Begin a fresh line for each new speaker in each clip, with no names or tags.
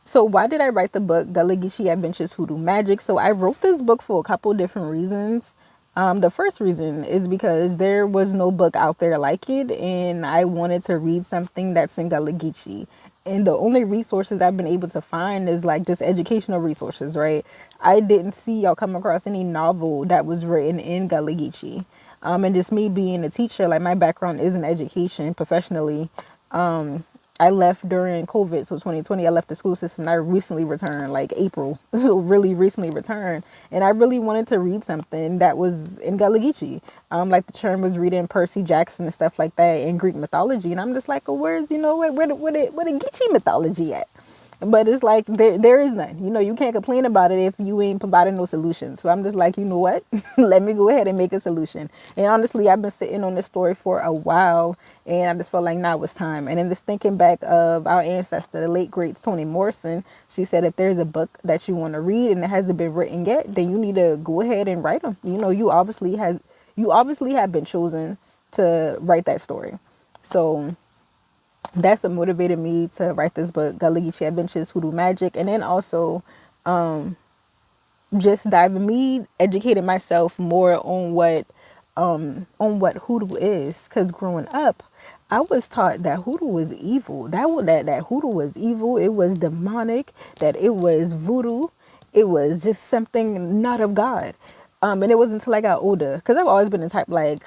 So why did I write the book Gullah Geechee Adventures, Hoodoo Magick? So I wrote this book for a couple different reasons. The first reason is because there was no book out there like it, and I wanted to read something that's in Gullah Geechee. And the only resources I've been able to find is like just educational resources, right? I didn't see y'all come across any novel that was written in Gullah Geechee. And just me being a teacher, like my background is in education professionally. I left during COVID, so 2020, I left the school system and I recently returned, like April, so really recently returned. And I really wanted to read something that was in Gullah Geechee. Like the term was reading Percy Jackson and stuff like that in Greek mythology. And I'm just like, oh, where's, where the Geechee mythology at? But it's like there is none. You can't complain about it if you ain't providing no solution. So I'm just like, you know what? Let me go ahead and make a solution. And honestly, I've been sitting on this story for a while, and I just felt like now it's time. And then just thinking back of our ancestor, the late great Toni Morrison, she said if there's a book that you want to read and it hasn't been written yet, then you need to go ahead and write them. You obviously have been chosen to write that story. So that's what motivated me to write this book, Gullah Geechee Adventures, Hoodoo Magick. And then also just educating myself more on what hoodoo is. Because growing up, I was taught that hoodoo was evil. That hoodoo was evil. It was demonic. That it was voodoo. It was just something not of God. And it wasn't until I got older, because I've always been the type like,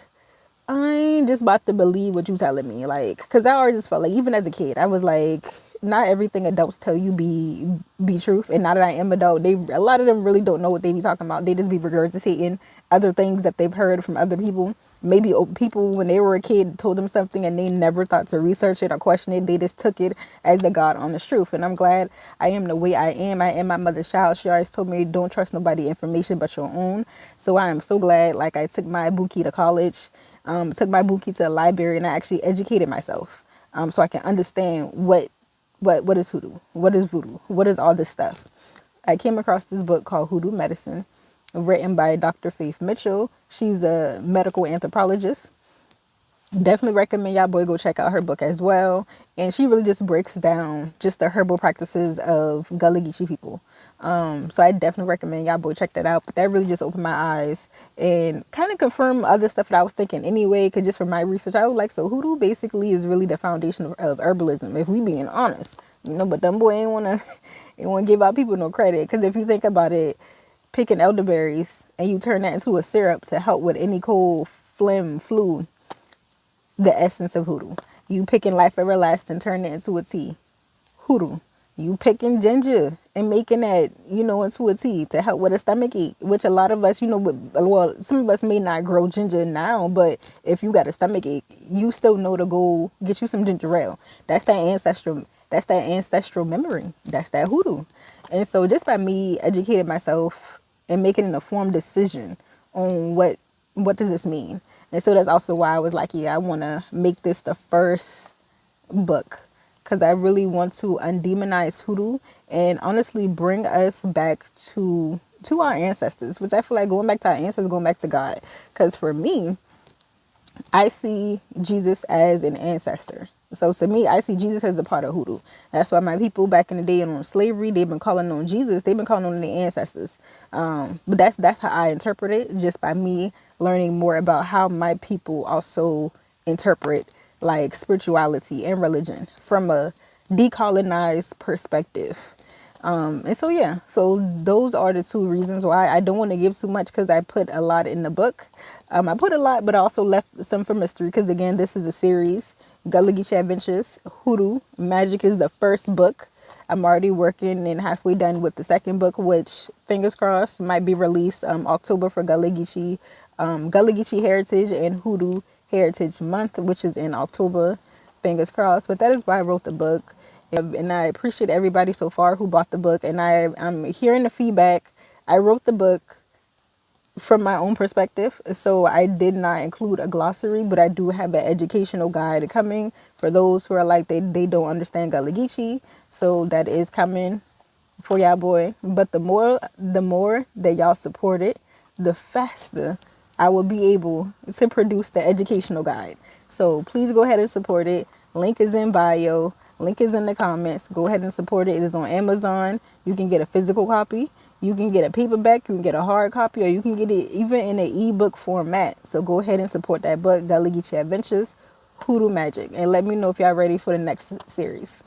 I ain't just about to believe what you telling me. Like, because I always just felt like, even as a kid, I was like, not everything adults tell you be truth. And now that I am adult, a lot of them really don't know what they be talking about. They just be regurgitating other things that they've heard from other people. Maybe people when they were a kid told them something and they never thought to research it or question it. They just took it as the God honest truth. And I'm glad I am the way I am. I am my mother's child. She always told me, don't trust nobody information but your own. So I am so glad, like, I took my Buki to college, took my Buki to the library, and I actually educated myself, so I can understand what is hoodoo, what is voodoo, what is all this stuff. I came across this book called Hoodoo Medicine, written by Dr. Faith Mitchell. She's a medical anthropologist. Definitely recommend y'all boy go check out her book as well. And she really just breaks down just the herbal practices of Gullah Geechee people. So I definitely recommend y'all boy check that out. But that really just opened my eyes and kind of confirmed other stuff that I was thinking anyway. Because just from my research, I was like, so hoodoo basically is really the foundation of herbalism, if we being honest. But them boy ain't wanna give out people no credit. Because if you think about it, picking elderberries and you turn that into a syrup to help with any cold, phlegm, flu, the essence of hoodoo. You picking life everlasting, turn it into a tea, hoodoo. You picking ginger and making that, into a tea to help with a stomach ache, which a lot of us, well, some of us may not grow ginger now, but if you got a stomach ache, you still know to go get you some ginger ale. That's that ancestral memory. That's that hoodoo. And so just by me educating myself and making an informed decision on what does this mean. And so that's also why I was like, yeah, I want to make this the first book, because I really want to undemonize hoodoo and honestly bring us back to our ancestors, which I feel like going back to our ancestors, going back to God. Because for me, I see Jesus as an ancestor. So to me, I see Jesus as a part of hoodoo. That's why my people back in the day and on slavery, they've been calling on Jesus. They've been calling on their ancestors. But that's how I interpret it, just by me learning more about how my people also interpret like spirituality and religion from a decolonized perspective. And so, yeah, so those are the two reasons why I don't want to give too much, because I put a lot in the book. I put a lot, but I also left some for mystery, because again, this is a series. Gullah Geechee Adventures, Hoodoo Magick is the first book. I'm already working and halfway done with the second book, which, fingers crossed, might be released October for Gullah Geechee Heritage and Hoodoo Heritage Month, which is in October. Fingers crossed. But that is why I wrote the book. And I appreciate everybody so far who bought the book. And I'm hearing the feedback. I wrote the book from my own perspective, so I did not include a glossary, but I do have an educational guide coming for those who are like they don't understand Gullah Geechee. So that is coming for y'all boy. But the more that y'all support it, the faster I will be able to produce the educational guide. So please go ahead and support it. Link is in bio. Link is in the comments. Go ahead and support it. It is on Amazon. You can get a physical copy. You can get a paperback. You can get a hard copy, or you can get it even in an ebook format. So go ahead and support that book, Gullah Geechee Adventures, Hoodoo Magick. And let me know if y'all ready for the next series.